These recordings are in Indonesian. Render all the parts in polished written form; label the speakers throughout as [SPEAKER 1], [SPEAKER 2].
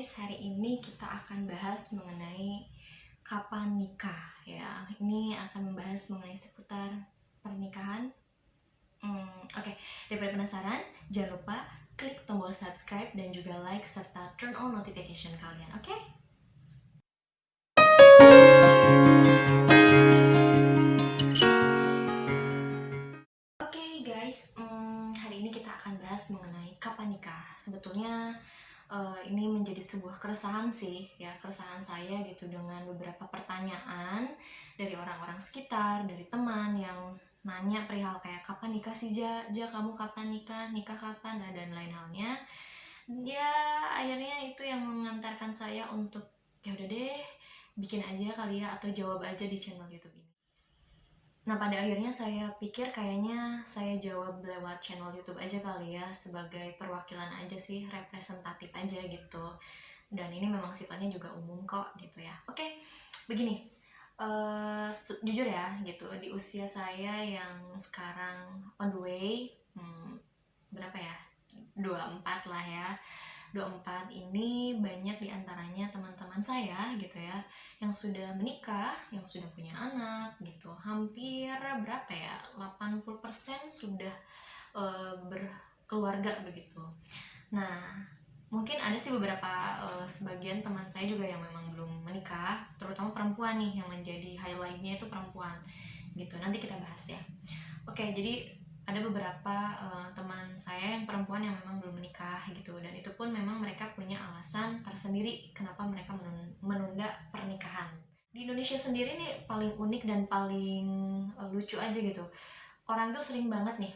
[SPEAKER 1] guys, hari ini kita akan bahas mengenai kapan nikah ya. Ini akan membahas mengenai seputar pernikahan. Oke. Daripada penasaran, jangan lupa klik tombol subscribe dan juga like serta turn on notification kalian, oke? Oke guys, hari ini kita akan bahas mengenai kapan nikah. Sebetulnya ini menjadi sebuah keresahan sih ya, keresahan saya gitu dengan beberapa pertanyaan dari orang-orang sekitar, dari teman yang nanya perihal kayak kapan nikah sih Ja, kamu kapan nikah kapan, dan lain halnya. Ya akhirnya itu yang mengantarkan saya untuk ya udah deh bikin aja kali ya, atau jawab aja di channel YouTube ini. Nah pada akhirnya saya pikir kayaknya saya jawab lewat channel YouTube aja kali ya, sebagai perwakilan aja sih, representatif aja gitu. Dan ini memang sifatnya juga umum kok gitu ya. Oke, begini, jujur ya gitu, di usia saya yang sekarang on the way, berapa ya, 24 lah ya, 24 ini banyak diantaranya teman-teman saya gitu ya yang sudah menikah, yang sudah punya anak gitu. Hampir berapa ya, 80% sudah berkeluarga begitu. Nah mungkin ada sih beberapa sebagian teman saya juga yang memang belum menikah, terutama perempuan nih, yang menjadi highlightnya itu perempuan gitu. Nanti kita bahas ya. Oke, jadi ada beberapa teman saya yang perempuan yang memang belum menikah gitu, dan itu pun memang mereka punya alasan tersendiri kenapa mereka menunda pernikahan. Di Indonesia sendiri nih paling unik dan paling lucu aja gitu. Orang itu sering banget nih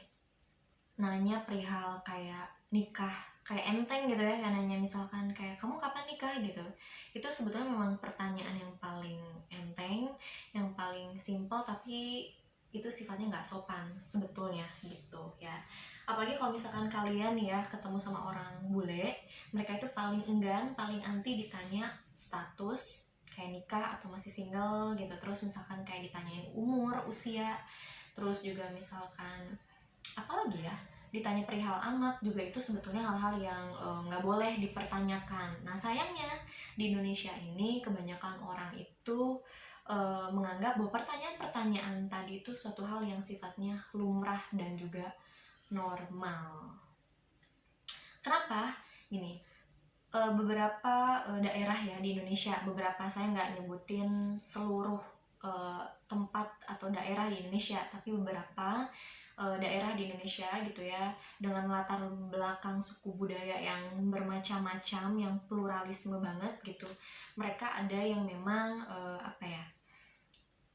[SPEAKER 1] nanya perihal kayak nikah, kayak enteng gitu ya, kayak nanya misalkan kayak kamu kapan nikah gitu. Itu sebetulnya memang pertanyaan yang paling enteng, yang paling simpel, tapi itu sifatnya nggak sopan sebetulnya gitu ya. Apalagi kalau misalkan kalian ya ketemu sama orang bule, mereka itu paling enggan, paling anti ditanya status kayak nikah atau masih single gitu. Terus misalkan kayak ditanyain umur, usia, terus juga misalkan apalagi ya, ditanya perihal anak juga, itu sebetulnya hal-hal yang nggak boleh dipertanyakan. Nah sayangnya di Indonesia ini kebanyakan orang itu menganggap bahwa pertanyaan-pertanyaan tadi itu suatu hal yang sifatnya lumrah dan juga normal. Kenapa? Gini, beberapa daerah ya di Indonesia, beberapa, saya nggak nyebutin seluruh tempat atau daerah di Indonesia, tapi beberapa daerah di Indonesia gitu ya, dengan latar belakang suku budaya yang bermacam-macam, yang pluralisme banget gitu. Mereka ada yang memang apa ya,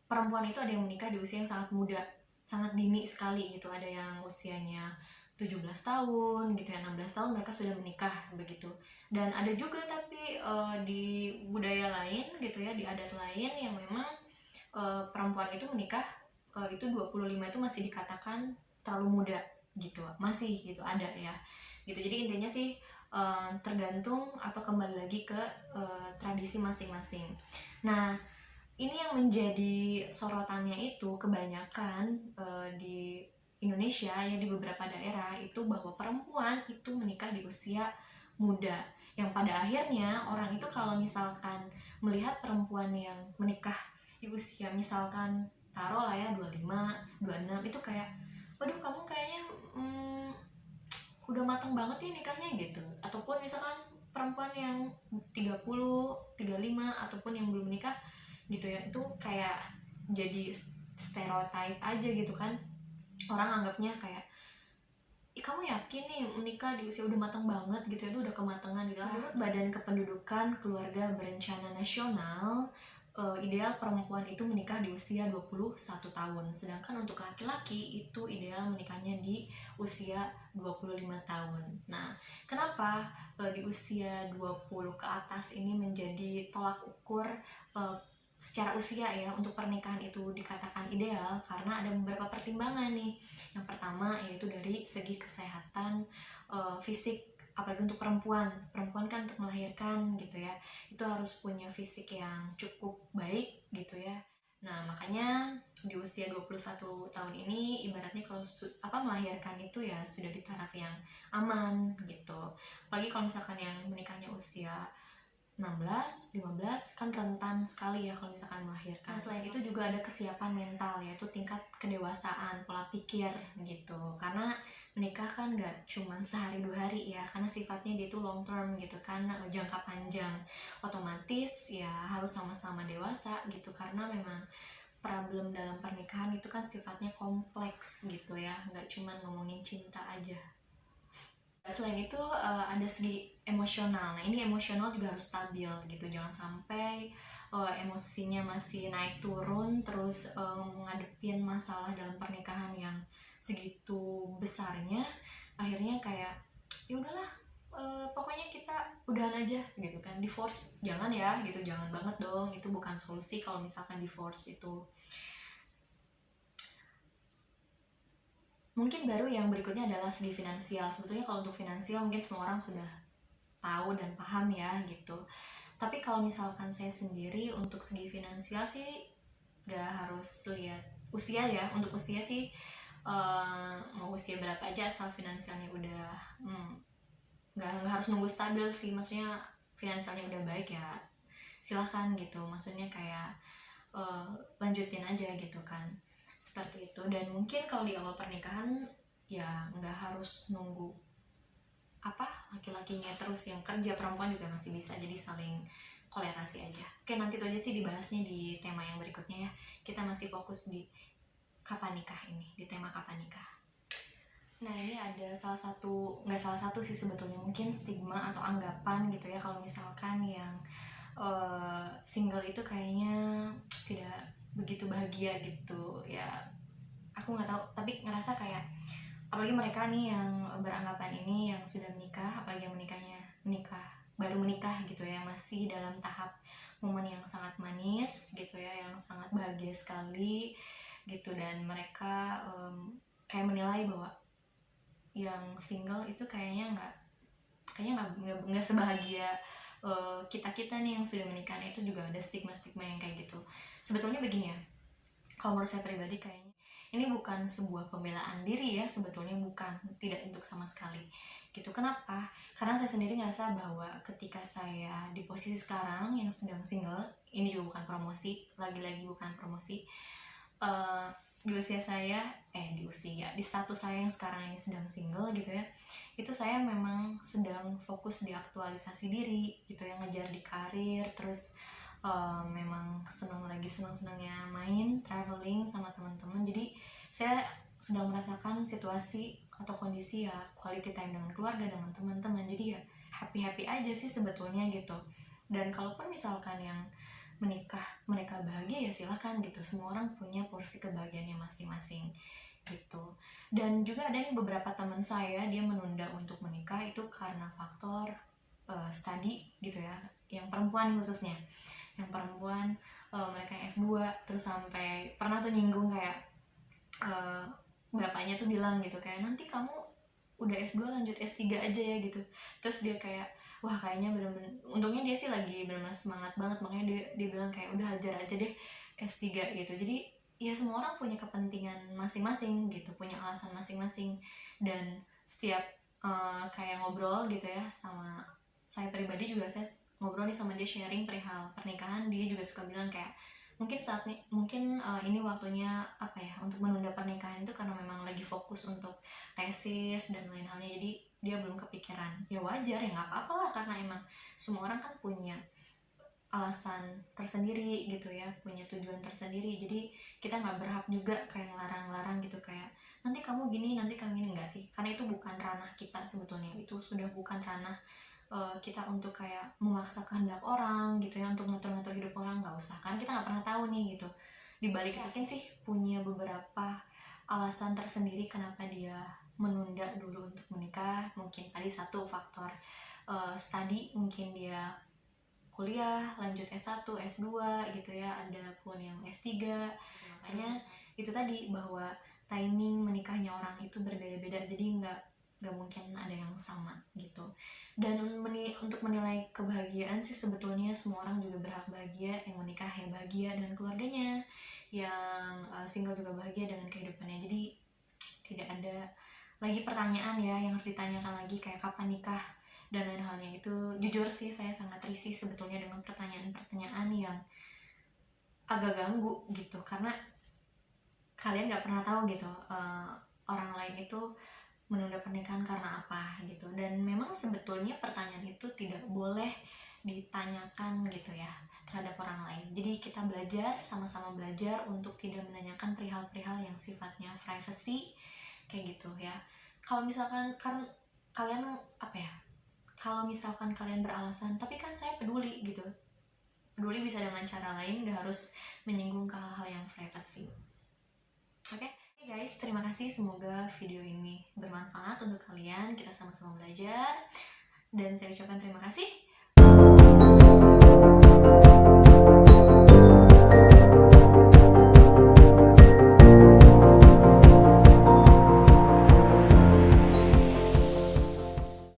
[SPEAKER 1] perempuan itu ada yang menikah di usia yang sangat muda, sangat dini sekali gitu. Ada yang usianya 17 tahun gitu ya, 16 tahun mereka sudah menikah begitu. Dan ada juga tapi di budaya lain gitu ya, di adat lain yang memang perempuan itu menikah itu 25 itu masih dikatakan terlalu muda gitu, masih gitu ada ya gitu. Jadi intinya sih tergantung atau kembali lagi ke tradisi masing-masing. Nah ini yang menjadi sorotannya itu kebanyakan di Indonesia ya, di beberapa daerah itu, bahwa perempuan itu menikah di usia muda, yang pada akhirnya orang itu kalau misalkan melihat perempuan yang menikah di usia misalkan taruh lah ya 25, 26, itu kayak waduh kamu kayaknya udah mateng banget ya nikahnya gitu. Ataupun misalkan perempuan yang 30, 35 ataupun yang belum menikah gitu ya, itu kayak jadi stereotype aja gitu kan. Orang anggapnya kayak kamu yakin nih menikah di usia udah matang banget gitu ya, itu udah kematangan gitu. Menurut Badan Kependudukan Keluarga Berencana Nasional, ideal perempuan itu menikah di usia 21 tahun, sedangkan untuk laki-laki itu ideal menikahnya di usia 25 tahun. Nah, kenapa di usia 20 ke atas ini menjadi tolak ukur secara usia ya untuk pernikahan itu dikatakan ideal? Karena ada beberapa pertimbangan nih. Yang pertama yaitu dari segi kesehatan fisik, apalagi untuk perempuan kan untuk melahirkan gitu ya, itu harus punya fisik yang cukup baik gitu ya. Nah makanya di usia 21 tahun ini ibaratnya kalau melahirkan itu ya sudah di taraf yang aman gitu. Apalagi kalau misalkan yang menikahnya usia 16, 15 kan rentan sekali ya kalau misalkan melahirkan. Nah, selain itu juga ada kesiapan mental, yaitu tingkat kedewasaan, pola pikir gitu. Karena menikah kan gak cuman sehari 2 hari ya, karena sifatnya dia itu long term gitu kan, jangka panjang. Otomatis ya harus sama-sama dewasa gitu, karena memang problem dalam pernikahan itu kan sifatnya kompleks gitu ya, gak cuman ngomongin cinta aja. Selain itu ada segi emosional. Nah ini emosional juga harus stabil gitu, jangan sampai emosinya masih naik turun terus ngadepin masalah dalam pernikahan yang segitu besarnya, akhirnya kayak ya udahlah, pokoknya kita udahan aja gitu kan. Divorce jangan ya gitu, jangan banget dong, itu bukan solusi kalau misalkan divorce itu. Mungkin baru yang berikutnya adalah segi finansial. Sebetulnya kalau untuk finansial mungkin semua orang sudah tahu dan paham ya gitu. Tapi kalau misalkan saya sendiri untuk segi finansial sih gak harus lihat usia ya. Untuk usia sih mau usia berapa aja asal finansialnya udah gak harus nunggu stabil sih. Maksudnya finansialnya udah baik ya silahkan gitu. Maksudnya kayak lanjutin aja gitu kan, seperti itu. Dan mungkin kalau di awal pernikahan ya nggak harus nunggu laki-lakinya terus yang kerja, perempuan juga masih bisa, jadi saling kolerasi aja. Oke, nanti itu aja sih dibahasnya di tema yang berikutnya ya. Kita masih fokus di kapan nikah ini, di tema kapan nikah. Nah ini ada nggak salah satu sih sebetulnya, mungkin stigma atau anggapan gitu ya, kalau misalkan yang single itu kayaknya tidak begitu bahagia gitu ya. Aku nggak tahu, tapi ngerasa kayak apalagi mereka nih yang beranggapan ini, yang sudah menikah, apalagi yang baru menikah gitu ya, masih dalam tahap momen yang sangat manis gitu ya, yang sangat bahagia sekali gitu. Dan mereka kayak menilai bahwa yang single itu kayaknya nggak sebahagia kita nih yang sudah menikah. Itu juga ada stigma yang kayak gitu. Sebetulnya begini ya, kalau menurut saya pribadi kayaknya ini bukan sebuah pembelaan diri ya, sebetulnya bukan, tidak, untuk sama sekali gitu. Kenapa? Karena saya sendiri ngerasa bahwa ketika saya di posisi sekarang yang sedang single, ini juga bukan promosi, lagi-lagi bukan promosi, di usia saya di status saya yang sekarang ini sedang single gitu ya, itu saya memang sedang fokus di aktualisasi diri gitu ya, ngejar di karir, terus memang senang-senangnya main traveling sama teman-teman. Jadi saya sedang merasakan situasi atau kondisi ya quality time dengan keluarga, dengan teman-teman. Jadi ya happy aja sih sebetulnya gitu. Dan kalaupun misalkan yang menikah mereka bahagia ya silahkan gitu, semua orang punya porsi kebahagiaannya masing-masing gitu. Dan juga ada nih beberapa teman saya, dia menunda untuk menikah itu karena faktor study gitu ya, yang perempuan khususnya, yang perempuan mereka yang S2, terus sampai pernah tuh nyinggung kayak bapaknya tuh bilang gitu kayak, nanti kamu udah S2 lanjut S3 aja ya gitu. Terus dia kayak wah kayaknya bener-bener, untungnya dia sih lagi bener-bener semangat banget, makanya dia bilang kayak udah hajar aja deh S3 gitu. Jadi ya semua orang punya kepentingan masing-masing gitu, punya alasan masing-masing. Dan setiap kayak ngobrol gitu ya sama saya pribadi juga, saya ngobrol nih sama dia, sharing perihal pernikahan, dia juga suka bilang kayak mungkin ini waktunya untuk menunda pernikahan itu karena memang lagi fokus untuk tesis dan lain halnya, jadi dia belum kepikiran. Ya wajar ya, nggak apa-apa lah, karena emang semua orang kan punya alasan tersendiri gitu ya, punya tujuan tersendiri. Jadi kita nggak berhak juga kayak ngelarang-larang gitu kayak nanti kamu gini, nanti kamu gini, enggak sih, karena itu bukan ranah kita sebetulnya, itu sudah bukan ranah kita untuk kayak memaksa kehendak orang gitu ya, untuk ngatur-ngatur hidup orang, nggak usah, karena kita nggak pernah tahu nih gitu dibalik itu. Mungkin sih punya beberapa alasan tersendiri kenapa dia menunda dulu untuk menikah. Mungkin tadi satu faktor study, mungkin dia kuliah lanjut S1, S2 gitu ya, ada pun yang S3. Makanya itu tadi, bahwa timing menikahnya orang itu berbeda-beda, jadi nggak mungkin ada yang sama gitu. Dan untuk menilai kebahagiaan sih sebetulnya semua orang juga berhak bahagia, yang menikah ya bahagia dengan keluarganya, yang single juga bahagia dengan kehidupannya. Jadi tidak ada lagi pertanyaan ya yang harus ditanyakan lagi kayak kapan nikah dan lain halnya. Itu jujur sih saya sangat risih sebetulnya dengan pertanyaan-pertanyaan yang agak ganggu gitu, karena kalian nggak pernah tahu gitu orang lain itu menunda pernikahan karena apa gitu. Dan memang sebetulnya pertanyaan itu tidak boleh ditanyakan gitu ya terhadap orang lain. Jadi kita belajar, sama-sama belajar untuk tidak menanyakan perihal-perihal yang sifatnya privacy kayak gitu ya. Kalau misalkan kan kalian apa ya, kalau misalkan kalian beralasan tapi kan saya peduli gitu, peduli bisa dengan cara lain, gak harus menyinggung ke hal-hal yang privacy. Oke, guys, terima kasih. Semoga video ini bermanfaat untuk kalian. Kita sama-sama belajar. Dan saya ucapkan terima kasih.